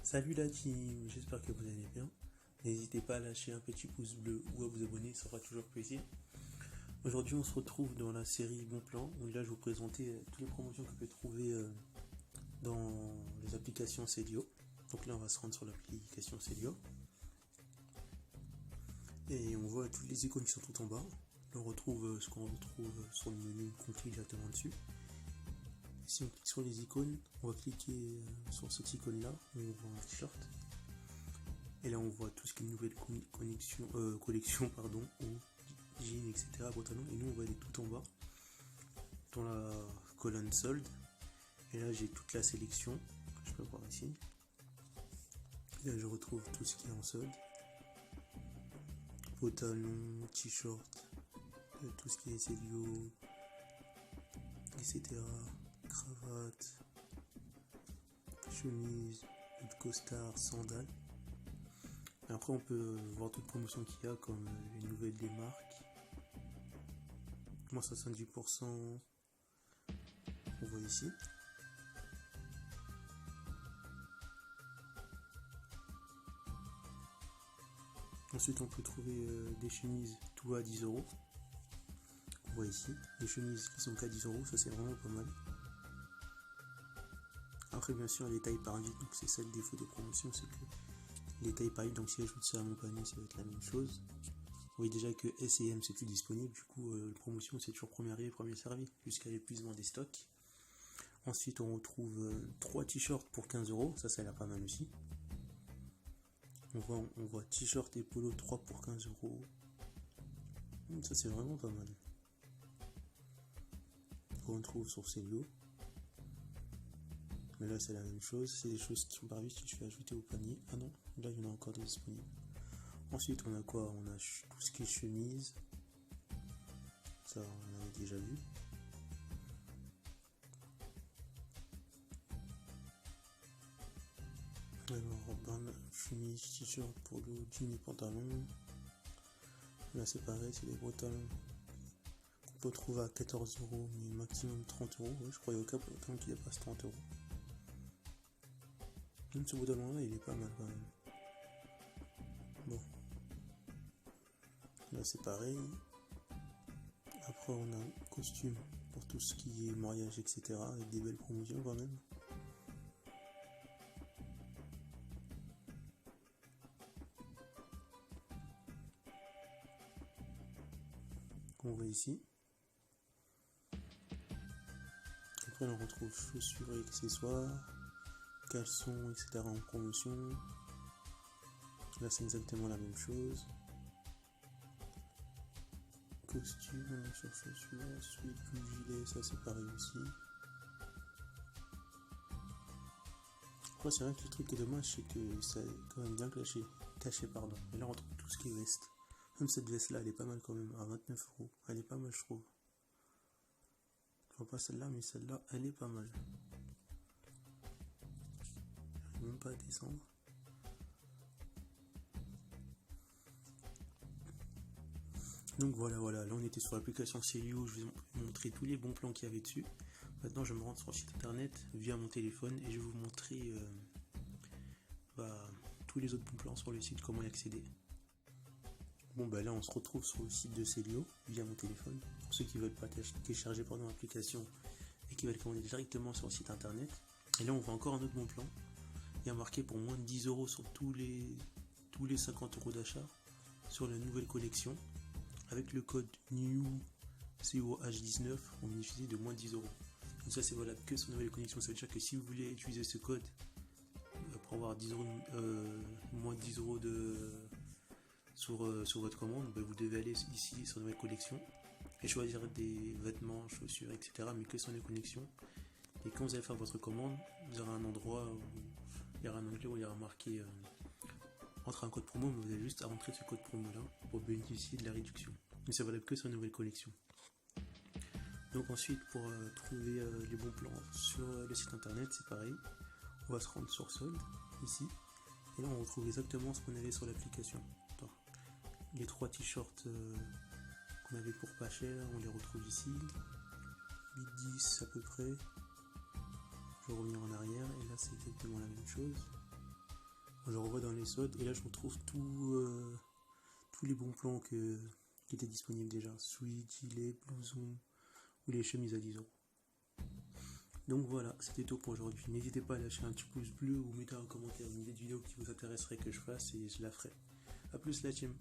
Salut la team, j'espère que vous allez bien. N'hésitez pas à lâcher un petit pouce bleu ou à vous abonner, ça fera toujours plaisir. Aujourd'hui on se retrouve dans la série Bon Plan, où là je vais vous présenter toutes les promotions que vous pouvez trouver dans les applications Célio. Donc là on va se rendre sur l'application Célio. Et on voit toutes les icônes qui sont tout en bas. Là on retrouve ce qu'on retrouve sur le menu, qu'on clique directement dessus. Si on clique sur les icônes, on va cliquer sur cette icône là, on voit un t-shirt. Et là on voit tout ce qui est nouvelle collection pardon, ou jeans, etc. pantalons. Et nous on va aller tout en bas dans la colonne solde. Et là j'ai toute la sélection, je peux voir ici. Et là je retrouve tout ce qui est en solde. Pantalons, t-shirt, tout ce qui est Célio, etc. Cravate, chemise, costard, sandales. Et après on peut voir toutes les promotions qu'il y a, comme les nouvelles des marques. Moins 70%, on voit ici. Ensuite on peut trouver des chemises tout à 10 euros. On voit ici, les chemises qui sont qu'à 10 euros, ça c'est vraiment pas mal. Après bien sûr les tailles par litre, donc c'est ça le défaut des promotions, c'est que les tailles par litre, donc si j'ajoute ça à mon panier ça va être la même chose. Vous voyez déjà que S et M c'est plus disponible, du coup la promotion c'est toujours premier arrivé, premier servi, jusqu'à l'épuisement des stocks. Ensuite on retrouve 3 t-shirts pour 15 euros, ça a l'air pas mal aussi. On voit t-shirt et polo 3 pour 15 euros. Ça c'est vraiment pas mal. On retrouve sur Célio. Mais là c'est la même chose, c'est des choses qui sont par vite, je vais ajouter au panier. Ah non, là il y en a encore des disponibles. Ensuite on a quoi? On a tout ce qui est chemise. Ça on avait déjà vu. Alors, chemise, t-shirt, polo, jean et pantalon. Là c'est pareil, c'est des pantalons qu'on peut trouver à 14 euros, mais maximum 30 euros. Ouais, je croyais au cas pour qu'il dépasse 30 euros. Même ce pantalon là il est pas mal quand même. Bon. Là c'est pareil. Après on a un costume pour tout ce qui est mariage, etc. avec des belles promotions quand même. Qu'on voit ici. Après on retrouve chaussures et accessoires, caleçons, etc. en promotion. Là c'est exactement la même chose. Costume, sur chaussures, suite, gilet, ça c'est pareil aussi. Après c'est vrai que le truc qui est dommage c'est que ça est quand même bien caché pardon. Et là on retrouve tout ce qui est veste. Même cette veste là elle est pas mal quand même, à 29 euros. Elle est pas mal je trouve. Enfin pas celle-là mais celle-là elle est pas mal. J'arrive même pas à descendre. Donc voilà, là on était sur l'application Célio, je vais vous montrer tous les bons plans qu'il y avait dessus. Maintenant je me rends sur le site internet via mon téléphone et je vais vous montrer tous les autres bons plans sur le site, comment y accéder. Bon bah là on se retrouve sur le site de Célio via mon téléphone. Pour ceux qui veulent pas télécharger l'application et qui veulent commander directement sur le site internet. Et là on voit encore un autre bon plan. Il y a marqué pour moins de 10 euros sur tous les 50 euros d'achat sur la nouvelle collection. Avec le code NEWCOH19, on bénéficie de moins de 10 euros. Donc ça c'est valable que sur nouvelle connexion. Ça veut dire que si vous voulez utiliser ce code pour avoir 10 euros, moins de 10 euros sur votre commande, vous devez aller ici sur nouvelle collection et choisir des vêtements, chaussures, etc. mais que sur les connexions. Et quand vous allez faire votre commande, vous aurez un endroit où il y aura un onglet où il y aura marqué entre un code promo, mais vous avez juste à rentrer ce code promo là pour bénéficier de la réduction. Mais ça valable que sur une nouvelle collection. Donc ensuite pour trouver les bons plans sur le site internet, c'est pareil. On va se rendre sur solde ici. Et là on retrouve exactement ce qu'on avait sur l'application. Les 3 t-shirts qu'on avait pour pas cher, on les retrouve ici. 8-10 à peu près. Je vais revenir en arrière et là c'est exactement la même chose. je revois dans les soldes et là je retrouve tous les bons plans qui étaient disponibles déjà. Sweat, gilet, blouson ou les chemises à 10 €. Donc voilà, c'était tout pour aujourd'hui. N'hésitez pas à lâcher un petit pouce bleu ou mettez un commentaire, une idée de vidéo qui vous intéresserait que je fasse et je la ferai. A plus la team.